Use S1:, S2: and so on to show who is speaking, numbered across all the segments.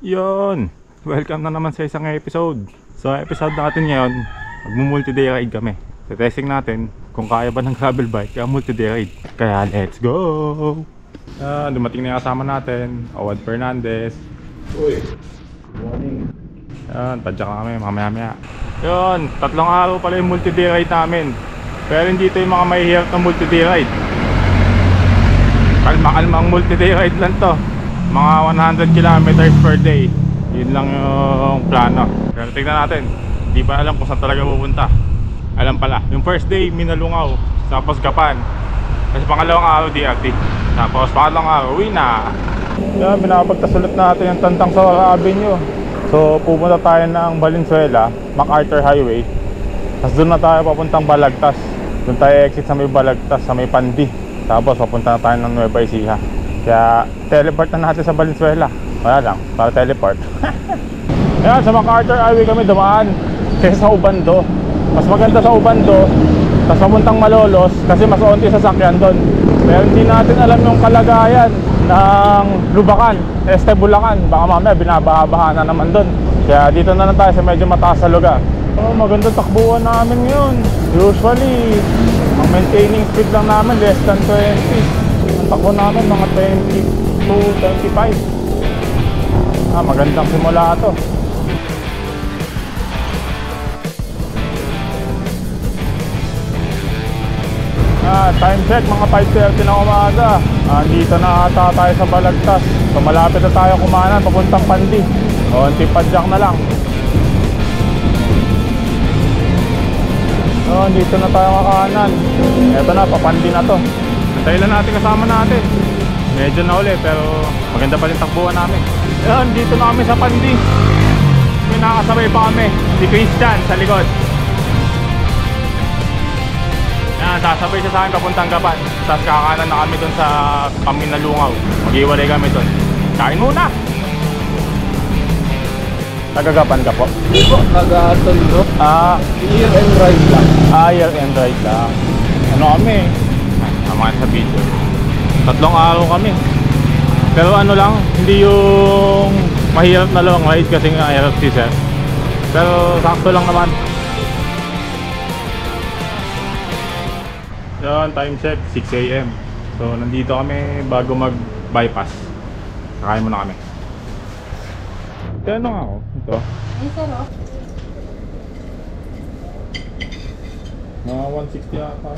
S1: Yun, welcome na naman sa isang episode. Sa episode natin ngayon, magmu-multi-day ride kami. Testing natin kung kaya ba ng gravel bike ang multi-day ride. Kaya let's go! Dumating na yung kasama natin, Owad Fernandez. Uy, morning. Tadya ka kami mamaya-maya. Yun, 3 araw pala yung multi-day ride namin. Pero hindi ito yung mga mahihirap na multi-day ride. Kalma-kalma ang multi-day ride lang to. Mga 100 kilometers per day. Yun lang yung plano. Pero tignan natin, hindi pa alam kung saan talaga pupunta. Alam pala, yung first day Minalungaw, tapos Gapan. Kasi pangalawang araw DRT. Tapos pangalawang araw uwi na. Yan, binapagtasulot natin yung Tantang Sawara Avenue. So pupunta tayo ng Valenzuela, MacArthur Highway. Tapos doon na tayo papuntang Balagtas. Doon tayo exit sa may Balagtas, sa may Pandi. Tapos papunta na tayo ng Nueva Ecija. Kaya teleport na natin sa Valenzuela. Wala lang, para teleport. Ayan, sa MacArthur Highway kami dumaan. Kasi sa Ubando. Mas maganda sa Ubando. Tapos papuntang Malolos. Kasi mas onti sasakyan doon. Pero hindi natin alam yung kalagayan ng Lubacan, Este Bulacan. Baka mamaya binabaha-baha na naman doon. Kaya dito na lang tayo sa medyo mataas sa lugar. Magandang takbuhan namin ngayon. Usually ang maintaining speed lang namin less than 20. Ang takbo namin mga 20 to 25. Magandang simula ito. Time check mga 5:30 na umaga. Dito na ata tayo sa Balagtas. So malapit na tayo kumanan papuntang Pandi. Onti padyak na lang. Dito na tayo kakanan. Eto na, papandi na to. Antayin lang natin kasama natin. Medyo na uli pero maganda pa rin takbuhan namin. Ayan, dito na kami sa Pandi. May nakasabay pa kami, si Christian sa likod. Ayan, sasabay siya sa akin papuntang Gapan. Tapos kakanan na kami dun sa Paminalungaw. Mag-iwalay kami dun. Kain muna! Tagagapan ka po?
S2: Hindi po, taga-Tondo. Year and ride lang.
S1: Year and ride lang. Ano kami? Samahan sa video. 3 araw kami. Pero ano lang, hindi yung mahirap na long ride kasi nga hirap si sir. Pero sakto lang naman. Yan, time check 6 AM. So nandito kami bago mag-bypass. Kakain muna kami. Kaya ano nga ako? Ito.
S3: Ay, sir, oh.
S1: Mga 160 yata.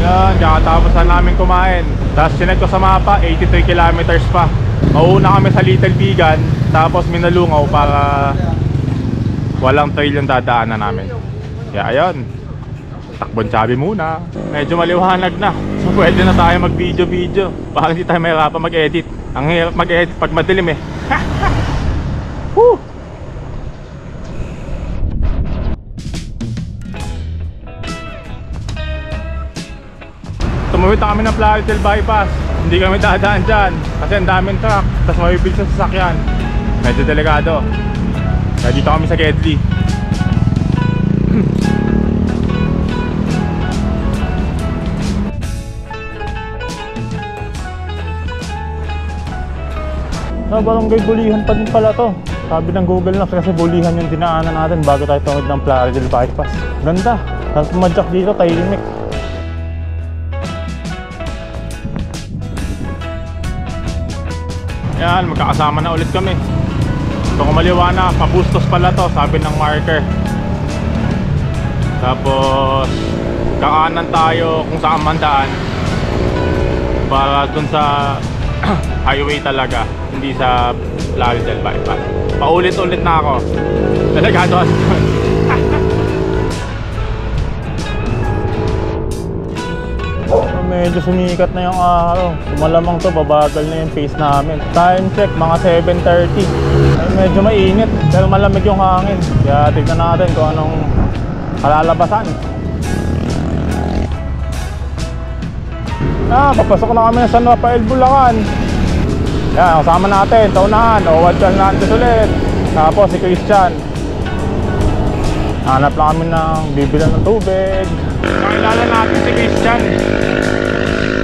S1: Yan, kakatapos na namin kumain. Tapos sinet ko sa mapa, 83 kilometers pa. Mauna kami sa Little Bigan, tapos Minalungaw para walang trail yung dadaanan namin. Kaya ayun, takbon Chabi muna. Medyo maliwanag na, so pwede na tayo mag-video-video. Baka hindi tayo mahirapan mag-edit. Ang hirap mag-edit pag madilim eh. Woo! Tumawid na kami ng Plaridel Bypass. Hindi kami dadaan dyan kasi ang daming truck. Tapos mabibilis sa sasakyan. Medyo delikado. Kaya dito kami sa Gedli. Barangay Bulihan pa din pala to. Sabi ng Google Maps kasi Bulihan yung dinaanan natin bago tayo tumawid ng Plaridel Bypass. Ganda. Tapos pumadyak dito, tahimik. Yan, magkakasama na ulit kami. So kung maliwanag, Pabustos pala to, sabi ng marker. Tapos kakanan tayo kung saan man daan para dun sa highway talaga, hindi sa Plaridel Bypass. Paulit-ulit na ako. Delikado kasi dun. Medyo sumikat na yung araw. Malamang to, babagal na yung pace namin. Time check, mga 7:30. Ay, medyo mainit, pero malamig yung hangin. Kaya tignan natin kung anong kalalabasan. Papasok na kami sa San Rafael, Bulacan. Yan, kasama natin, taunahan, Owad Fernandez ulit. Tapos si Christian. Hanap lang kami ng bibilan ng tubig. Nakilala natin si Christian.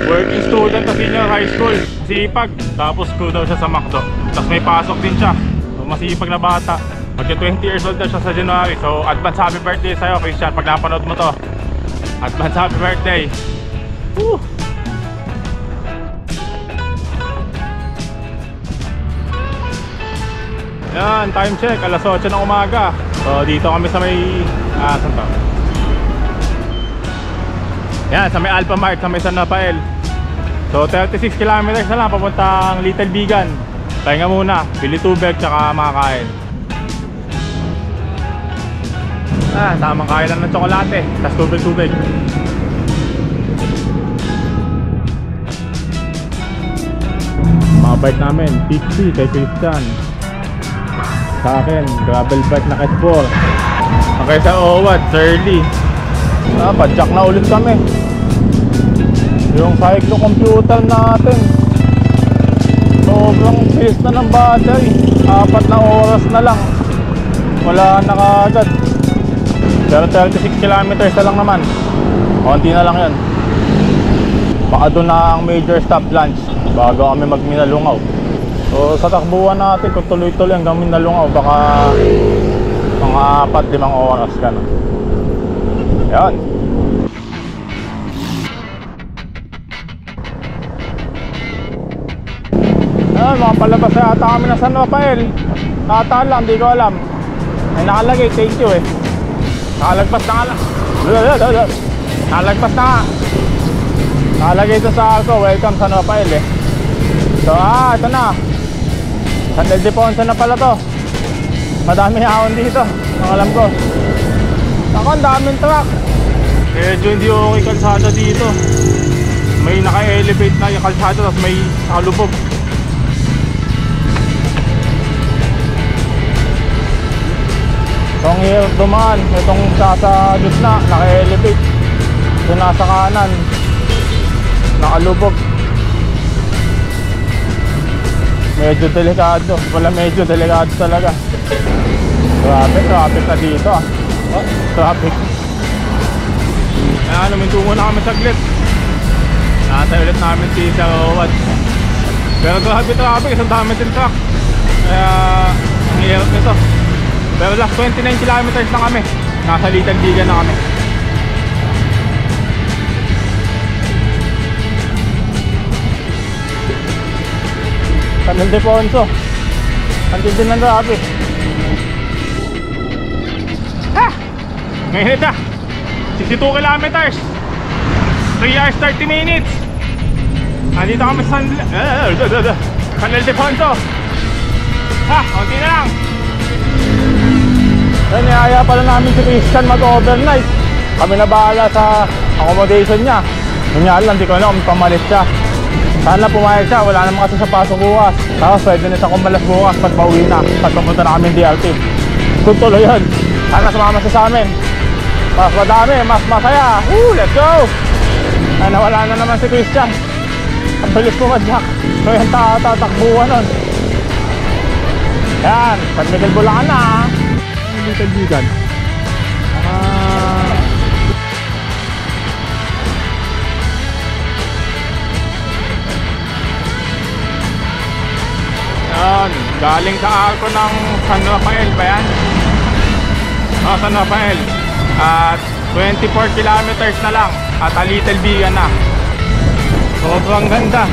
S1: Working student na senior high school. Masipag. Tapos crew daw siya sa McDo. Tapos may pasok din siya. So, masipag na bata. Magka 20 years old na siya sa January. So advance happy birthday sa'yo, Christian. Pag napanood mo to, advance happy birthday. Woo! Yan, time check, alas 8 ng umaga. So dito kami sa may saan to? Yan, sa may Alpha Mart, sa may San Rafael. So 36 kilometers na lang papuntang Little Bigan. Pahinga muna, bili tubig tsaka makakain. Tamang kain lang ng tsokolate, tas tubig-tubig. Mga bike namin, Pixie kay Christian. Sa akin, gravel bike na K4. Okay sa OWAD, Surly. Padjak na ulit kami. Yung cyclo computer natin, sobrang bilis na ng battery. 4 na oras na lang, wala na kaagad. Pero 36 kilometers na lang naman. Konti na lang yun. Baka doon na ang major stop lunch bago kami magminalungaw. So sa takbuhan natin, kung tuloy-tuloy hanggang Minalungaw, baka mga 4-5 oras ka na. Yan. Mga palabas na ata kami na San Rafael. Ata lang, hindi ko alam. Ay nakalagay, thank you eh. Nakalagpas na nga lang. Nakalagpas na nga. Nakalagay ito sa ako, welcome San Rafael eh. So ito na, San Ildefonso na pala to. Madami ahon dito, ang alam ko. Ako, ang daming truck. Medyo hindi okay kalsada dito. May naka-elevate na yung kalsada, tapos may nakalubog. So ang hirap dumaan. Itong sa gitna, naka-elevate. Ito nasa kanan, nakalubog. Medyo delikado. Wala, medyo delikado talaga. Traffic na dito ah. Traffic. Ayan, huminto muna kami saglit. Nakatay ulit namin si Sir Owad. Pero grabe traffic, isang dami din truck. Kaya ang hirap nito. Pero last 29 kilometers na kami. Nasa Little Bigan na kami. San Ildefonso. Antil din ng traffic. Ngayon na 62 kilometers, 3 hours 30 minutes. Andito kami sa San Ildefonso. Konti na lang. Niyaya pala namin si Christian mag-overnight. Kami na bahala sa accommodation niya. Nangyari lang, di ko alam kung pamalit siya. Sana pumayag siya, wala naman kasi sa pasok bukas. Tapos pwede na siya kumalas bukas pag pauwi na, pag papunta na kami DLT. Kung tuloy yun, sana sumama siya sa amin. Mas madami, mas masaya. Let's go! Ay, nawala na naman si Christian. Ang bilis pumadyak. So yung tatakbuhan nun. Yan, San Miguel Bulacan na. Little Bigan. Yan, galing sa arko ng San Rafael ba yan? San Rafael. At 24 kilometers na lang at a Little Bigan na. Sobrang ganda,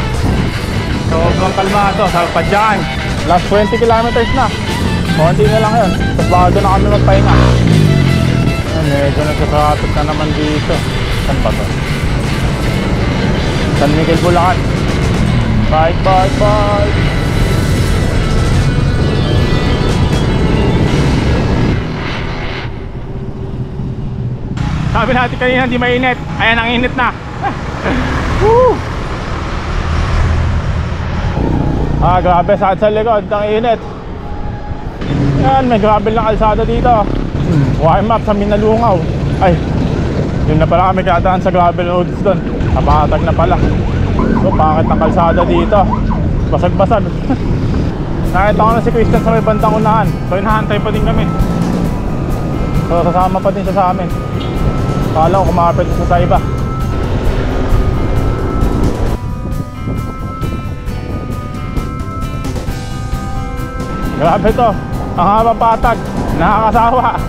S1: sobrang kalmado sa Padjaan. Last 20 kilometers na, konti na lang yun. Tapos baka doon na kami magpahinga. Medyo nagsatraffic na naman dito. Saan ba to? San Miguel Bulacan. Bye. Sabi natin kanina hindi mainit. Ayan, ang init na. Grabe, saan sa likod, ang init. Yan, may gravel na kalsada dito. Warm up sa Minalungaw. Ay, yun na pala kami kadaan sa gravel roads doon. Napakatag na pala. So, pangit ng kalsada dito. Basag-basag. Nakita ko na si Christian sa may bandang unahan. So, hinahantay pa din kami. So, sasama pa din siya sa amin. Kala ko kumapit siya sa iba. Grabe to. Ang habang patag. Nakakasawa.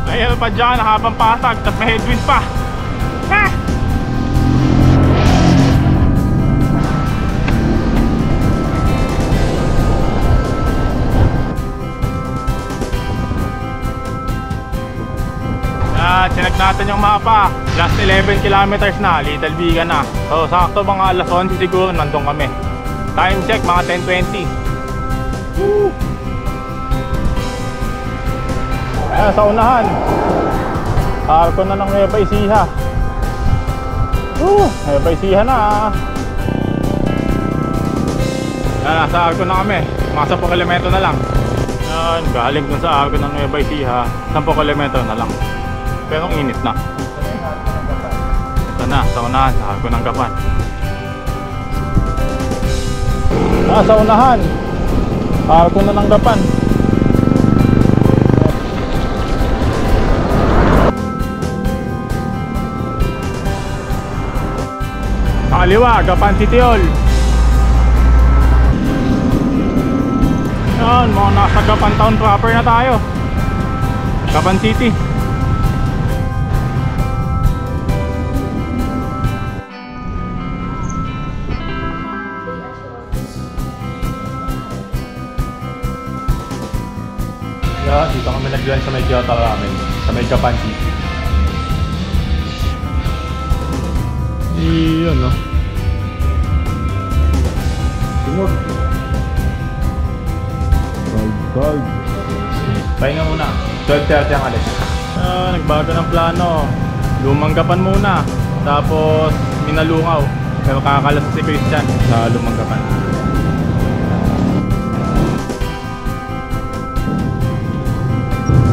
S1: Ayun pa dyan, ang habang patag. Tapos may headwind pa. Ah! Sinag natin yung mapa. Last 11 kilometers na, Little Bigan na. So sakto mga alas 11 siguro nandun kami. Time check mga 10:20. Woo! Sa unahan arko na ng Nueva Ecija. Nueva Ecija na. Nasa arko na kami. Mga 10 kilometro na lang. Yan, galing dun sa arko ng Nueva Ecija, 10 kilometro na lang. Pero ang init na. Ito na, sa unahan, sa arko ng Gapan. Sa unahan, arko na ng Gapan. Sa kaliwa, Gapan City Hall. Yan, mga nasa Gapan Town proper na tayo. Gapan City. Dito kami nagdiyan sa may Kyoto ramen, sa may Gapan City. Iyon no. Sinog. Bag. Pahinga muna. 12:30 ang alis. Nagbago ng plano. Lumang Gapan muna. Tapos Minalungaw. Pero kakalas si Christian sa Lumang Gapan.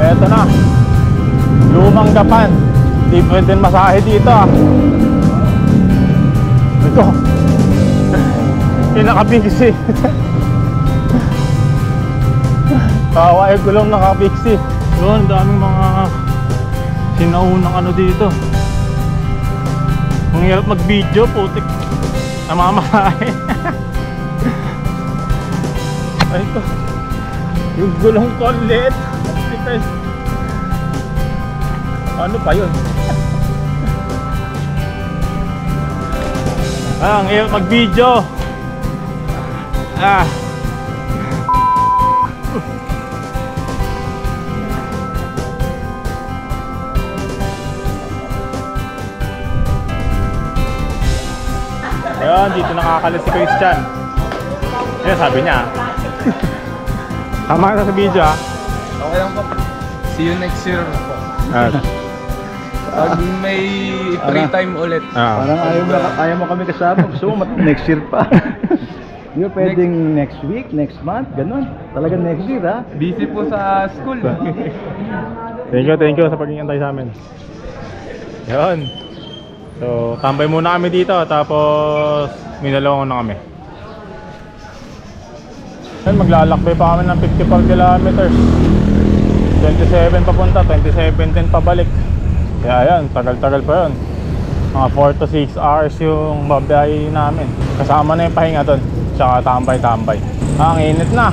S1: Eto na, Lumang Gapan. Di pwede masahe dito ah. Ito pinaka-pixie. Kawa yung gulong naka-pixie. Yun, daming mga sinaunang ano dito. Ang hirap mag-video, putik. Namamahay. Ay ko, yung gulong ko ulit. Ano pa yun? Ang hirap mag-video. Ayun, dito nakakalat si Christian. Yan sabi niya. Tama ka sa video ah.
S2: Okay lang po. See you next year po. Pag may free time ulit.
S3: Parang ayaw mo kami kasama. Gusto mo next year pa. Hindi pwedeng next week, next month, ganun. Talaga next year ha.
S2: Busy po sa school.
S1: Thank you sa pag-iintay sa amin. Yun. So, tambay muna kami dito. Tapos, Minalungaw na kami. Yan, maglalakbay pa kami ng 54 kilometers. 27 papunta, 27 din pabalik. Kaya yan, tagal-tagal pa yun. Mga 4 to 6 hours yung babiyahe namin. Kasama na yung pahinga doon. Tsaka tambay-tambay. Ang init na.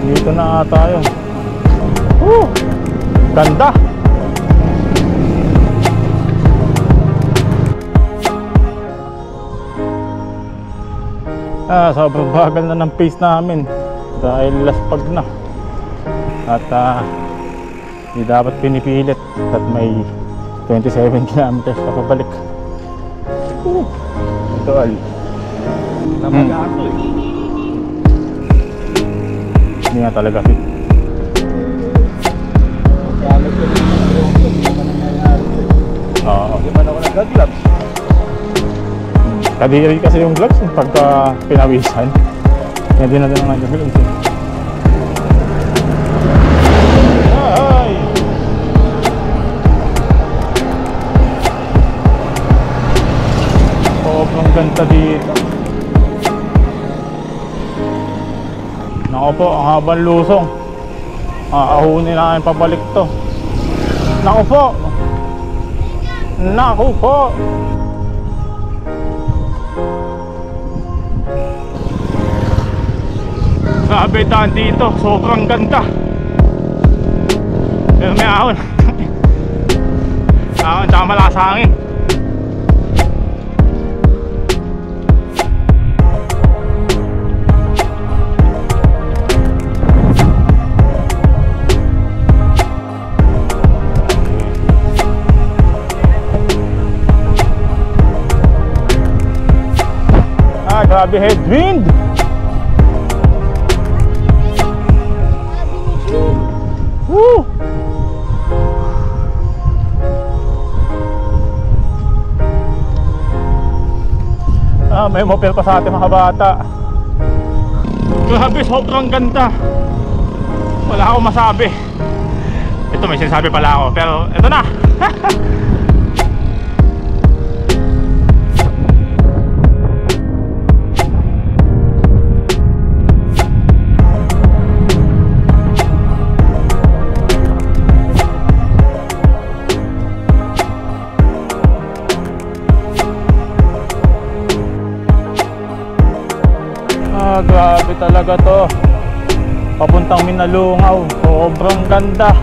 S1: Dito na tayo. Ganda. Sobrang bagal na ng pace namin dahil laspag na. At hindi dapat pinipilit at may 27 kilometers pa pabalik. Ito al.
S2: Namagato eh.
S1: Hindi nga talaga fit.
S3: Gamit ko rin yung drone ko, hindi naman nangyayari.
S1: Oo.
S3: Hindi man ako nag-gloves.
S1: Kadiri kasi yung gloves pagka pinawisan. Kaya din natin ang nag-gloves eh. Ay! Sobrang ganda dito. Naku po, ang habang lusong. Aahunin namin pabalik to. Naku po. Naku po. Grabe daan dito, sobrang ganda. Pero may ahon. Ahon tsaka malakas hangin. Grabe headwind. Woo! May mopel pa sa ating mga bata. Grabe, sobrang ganda. Wala akong masabi. Ito may sinasabi pala ako, pero ito na. Grabe talaga to. Papuntang Minalungaw. Sobrang ganda.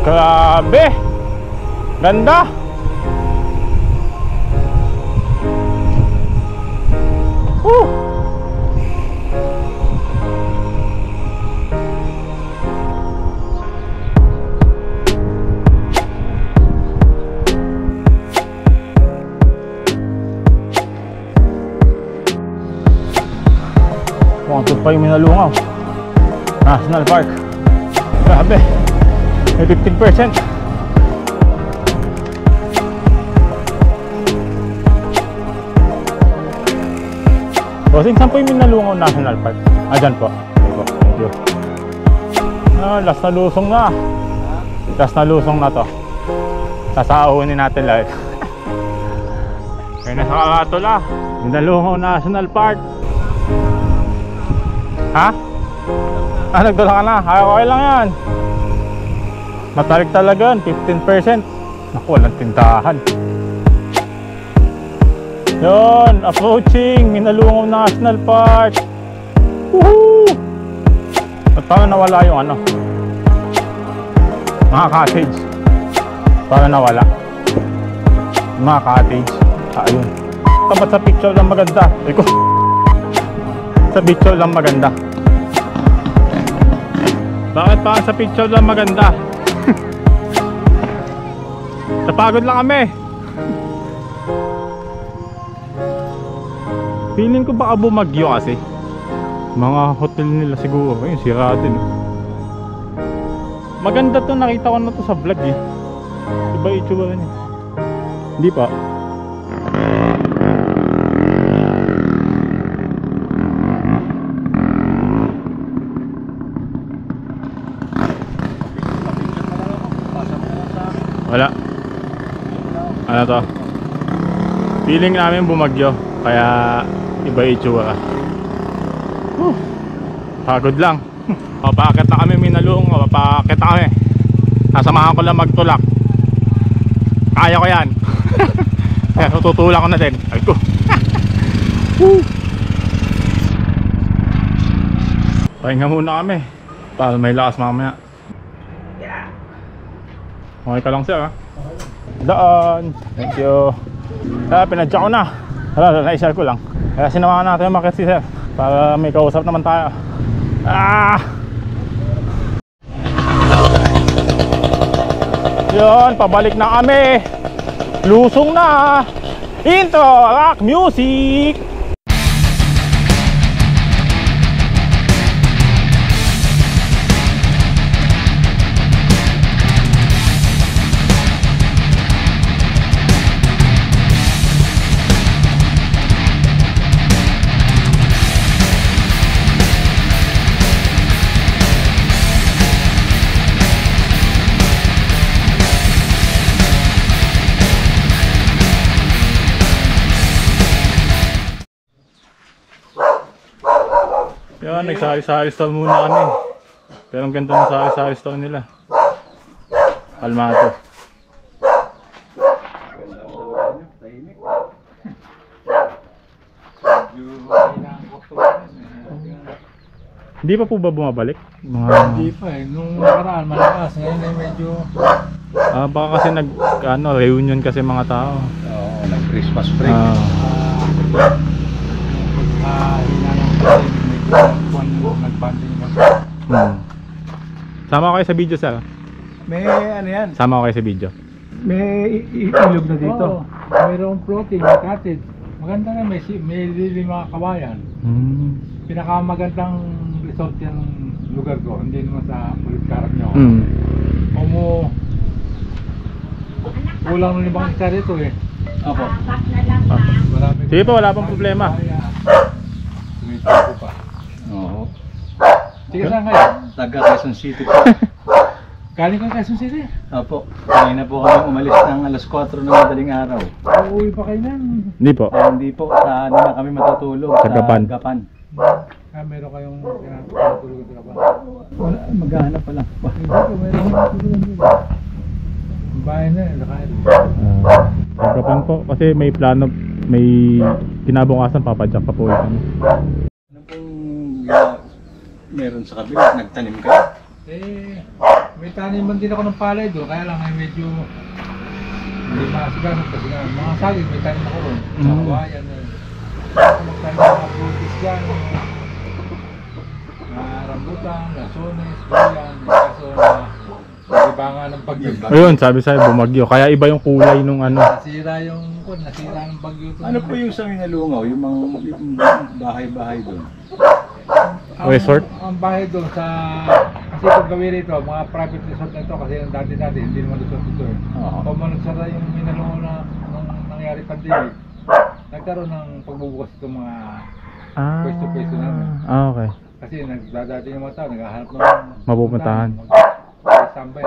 S1: Grabe. Ganda. Pangtod pa yung Minalungaw National Park. Grabe, may 15%. Bossing, saan po yung Minalungaw National Park? Dyan po. Thank you. Last na lusong na. Last na lusong na to. Sasahunin natin lahat. Kaya nasa Karatula, Minalungaw National Park. Ha? Nagdala ka na? Okay lang yan. Matarik talaga, 15%. Naku, walang tindahan. Yun, approaching Minalungaw National Park. Woohoo! At paano nawala yung ano? Mga cottage. Paano nawala? Mga cottage. Ayun. Tapat sa picture lang maganda. Iko. Sa picture lang maganda. Bakit pa sa picture lang maganda? Napagod lang kami. Feeling ko baka bumagyo kasi. Mga hotel nila siguro. Ayun, sira din. Maganda to, nakita ko na to sa vlog eh. Iba itsura niya. Hindi pa. Wala. Ano to? Feeling namin bumagyo. Kaya iba itsura. Pagod lang. Papakit na kami Minalungaw. Papakit na kami. Nasamahan ko lang magtulak. Kaya ko yan. Kaya tutulak ko na din. Ay ko. Pahinga muna kami para may lakas mamaya. Okay ka lang sir ha? Daan. Thank you. Pinadya ko na. Na-share ko lang. Kaya sinamahan natin yung market si sir para may kausap naman tayo. Yun, pabalik na kami. Lusong na. Intro rock music. nagsari-sari store muna kami. Pero ang ganda ng sari-sari store nila. Kalmado. Hindi pa po ba bumabalik?
S2: Hindi pa eh. Nung nakaraan malakas. Ngayon ay medyo...
S1: Baka kasi reunion kasi mga tao.
S3: Oo, nag-Christmas break.
S2: Hinanang kasi medyo nagbanding na.
S1: Sama ko kayo sa video, sir.
S3: May ano yan?
S1: Sama ko kayo sa video.
S3: May ilog na dito.
S2: Oo, mayroong floating, may cottage. Maganda na, may lilim mga kawayan. Pinakamagandang resort yan ng lugar ko, hindi naman sa Pulit-Karat nyo. Kulang ng 5 isa rito eh.
S3: Opo.
S2: Marami.
S1: Sige po, wala pang problema.
S2: Tumitin ko pa.
S3: Oo.
S2: Sige, saan kayo?
S3: Taga Quezon City po.
S2: Galing ka Quezon City?
S3: Opo. Kanina po kami umalis ng alas 4 ng madaling araw.
S2: Uuwi pa kayo nan.
S1: Hindi po.
S3: Hindi po, sa ano na kami matutulog.
S1: Sa Gapan.
S2: Meron kayong tinatulog sa Gapan.
S3: Wala, maghahanap pa lang.
S2: Hindi po, meron kayong tulog dito. Bahay na, nakain.
S1: Pagkapan po, kasi may plano, may kinabukasan, papadyak pa po ito.
S3: Ano pong meron sa kabila? Nagtanim ka?
S2: May taniman din ako ng palay doon, kaya lang ay medyo hindi masiganap kasi nga. Mga saging, may tanim ako ron. Sa kawayan eh. Ako magtanim ng mga fruities dyan. Rambutan, lasones, bayan. Kaso iba ng bagyo.
S1: Ayun, sabi sa'yo, bumagyo. Kaya iba yung kulay nung
S2: Nasira ng bagyo.
S3: Ano po yung sa Minalungaw? Yung mga bahay-bahay doon?
S1: Resort?
S2: Ang bahay doon sa... Kasi kung gawin rito, mga private resort na ito kasi yung dati-dati, hindi naman resort ito eh. Kung nagsara yung Minalungaw na nung nangyari pandemic, nagkaroon ng pagbubukas itong mga pwesto-pwesto namin.
S1: Okay.
S2: Kasi nagdadati yung mga tao, naghahanap ng
S1: Mapupuntahan.
S2: Sambay.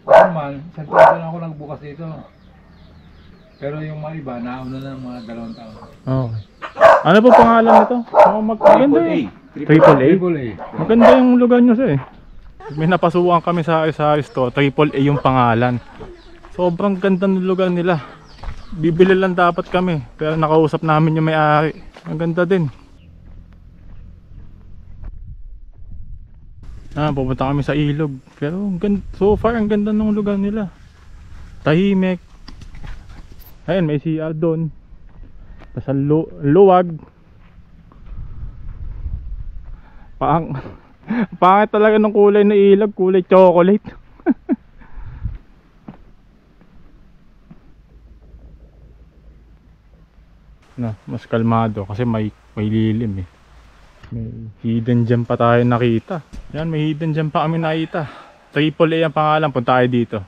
S2: Naman, isang taon na ako nagbukas dito. Pero yung mga iba, nauna na ng mga 2 taon.
S1: Okay. Ano po pangalan nito? Maganda eh. Triple A? Maganda yung lugar nyo sir eh. May napasukan kami sa store, Triple A yung pangalan. Sobrang ganda ng lugar nila. Bibili lang dapat kami, pero nakausap namin yung may-ari. Ang ganda din. Pupunta kami sa ilog. Pero so far ang ganda ng lugar nila. Tahimik. Ayun, may CR doon. Tapos ang luwag. Pangit talaga ng kulay na ilog. Kulay chocolate. Mas kalmado kasi may lilim eh. May hidden gem pa tayo nakita. Yan, may hidden gem pa kami nakita. Triple A ang pangalan, punta tayo dito.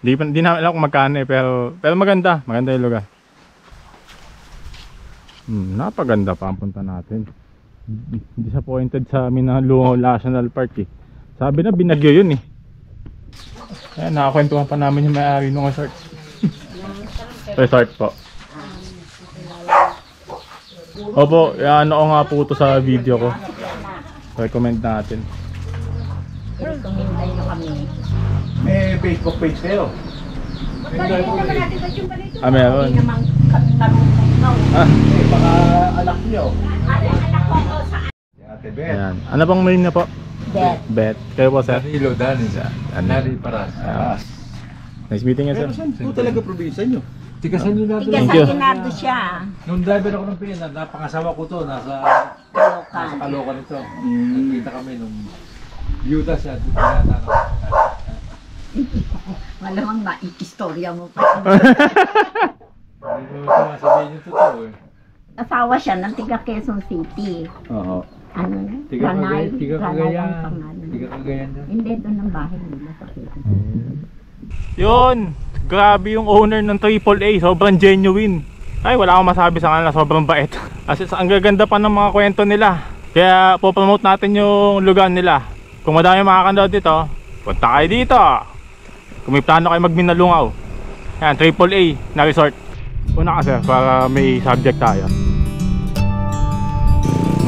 S1: Di namin alam kung magkano eh, pero maganda yung lugar. Napaganda pa ang punta natin. Disappointed sa Minalungaw National Park eh. Sabi na binagyo yun eh. Ayan, nakakwentuhan pa namin yung may-ari ng resort. Resort po. Opo, ano ko nga po ito sa video ko. Recommend natin.
S4: Recommend nyo kami.
S3: May Facebook page kayo?
S1: Meron.
S4: Hindi naman kami no.
S3: Baka anak nyo?
S4: Anak ko sa
S3: Ate Beth.
S1: Ayan. Ano pang name niya po?
S4: Bet.
S1: Bet. Kayo po sir?
S2: Danilo, Danilo Paras.
S1: Nice meeting you sir.
S3: Pero saan po talaga probinsya nyo?
S2: Tigasan nyo natin.
S4: Tiga
S1: Thank
S4: sa
S1: you.
S4: Kinardo siya.
S2: Nung driver ako ng PNR, napangasawa ko to, nasa
S4: Kalokan.
S2: Caloocan ito. Nagkita kami nung byuda siya. Tinatanong.
S4: Malamang maikistorya mo pa.
S2: Hindi mo ito masabihin yung totoo eh.
S4: Asawa siya ng tiga Quezon City.
S3: Oo.
S4: Ano na?
S2: Tiga
S4: Ranay. Ranay
S2: Cagayan.
S4: ang pangalan.
S2: Tiga Cagayan doon.
S4: Hindi, doon ang bahay nila sa Quezon City.
S1: Yun! Grabe yung owner ng Triple A. Sobrang genuine. Ay, wala akong masabi sa kanila. Sobrang bait. Kasi ang gaganda pa ng mga kwento nila. Kaya popromote natin yung lugar nila. Kung madami makakanood dito, punta kayo dito. Kung may plano kayo magminalungaw. Yan, Triple A na resort. Una ka sir, para may subject tayo.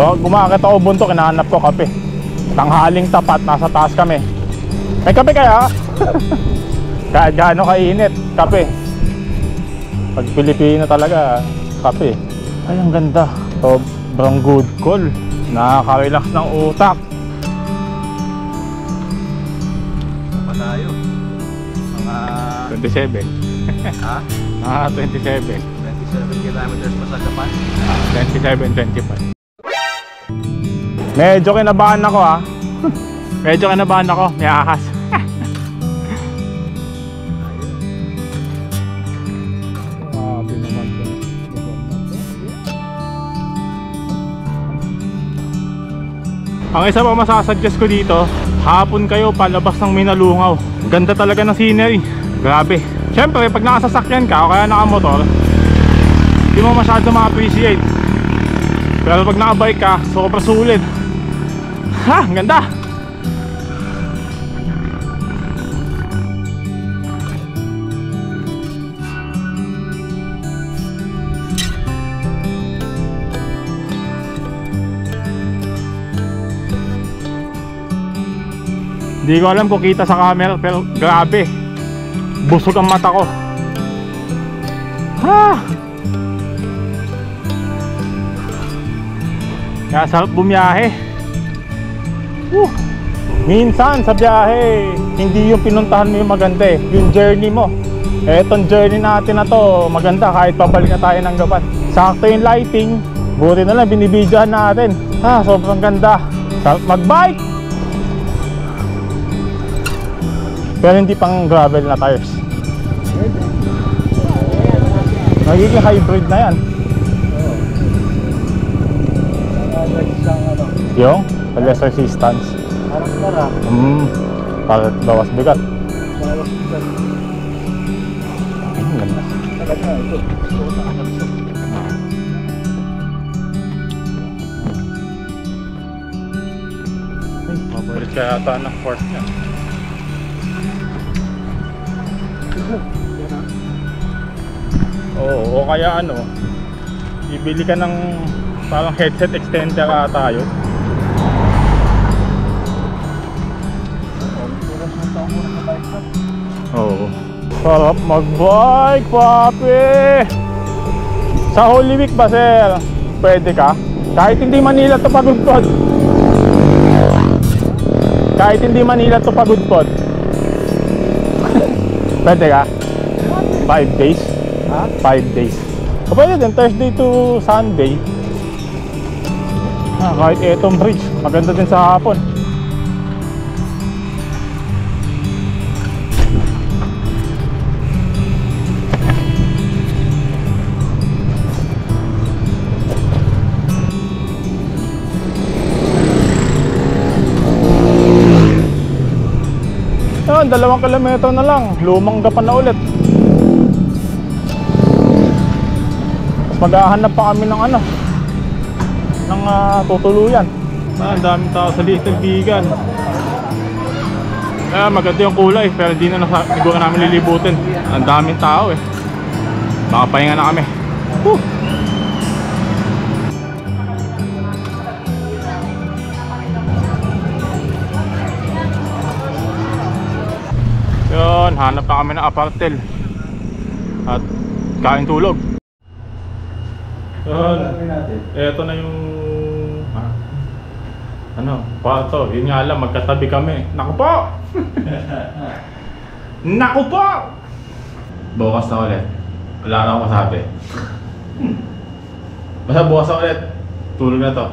S1: So gumakit ako bunto, kinahanap ko kape. Tanghaling tapat, nasa taas kami. May kape kaya? Kahit gaano kainit, kape. Pag Pilipino talaga, kape. Ay, ang ganda. Sobrang good call. Nakaka-relax ng utak.
S3: Pa tayo. Mga
S1: 27.
S3: ha?
S1: 27.
S3: 27 kilometers pa sa Japan.
S1: 25. Medyo kinabahan ako ha. Medyo kinabahan ako. May ahas. Grabe naman to. Ang isa pa masasuggest ko dito, hapon kayo palabas ng Minalungaw. Ganda talaga ng scenery. Grabe. Siyempre pag nakasasakyan ka o kaya nakamotor, hindi mo masyado ma-appreciate. Pero pag nakabike ka, sobrang sulit. Ha! Ang ganda! Hindi ko alam kung kita sa camera, pero grabe. Busog ang mata ko. Ha! Kaya sarap bumiyahe. Minsan sa biyahe, hindi yung pinuntahan mo yung maganda eh, yung journey mo. Etong journey natin na to, maganda kahit pabalik na tayo ng gaban. Sakto yung lighting, buti na lang binibidyohan natin. Ha, sobrang ganda. Sarap magbike. Pero hindi pang gravel na tires. Nagiging hybrid na yan. Yung less resistance. Para bawas bigat. Ganda. Mabulit kaya ata ng force niya. O kaya ano, bibili ka ng parang headset extender ata yun. Oo. Sarap mag-bike, papi! Sa Holy Week ba, sir? Pwede ka? Kahit hindi Manila to Pagudpod. Kahit hindi Manila to Pagudpod. Pwede ka? 5 days? Ha? 5 days. O pwede din, Thursday to Sunday. Kahit etong bridge, maganda din sa hapon. Yun, 2 kilometro na lang, lumang gapan na ulit. Maghahanap pa kami ng ano, ng tutuluyan. Ang daming tao sa Little Bigan. Maganda yung kulay, pero hindi na siguro namin lilibutin. Ang daming tao eh. Makapahinga na kami. Yun, hanap na kami ng apartel at kain tulog. Yun, eto na yung kwarto. Yun nga lang, magkatabi kami. Naku po! Naku po! Bukas na ulit. Wala na akong masabi. Basta bukas na ulit. Tulog na to.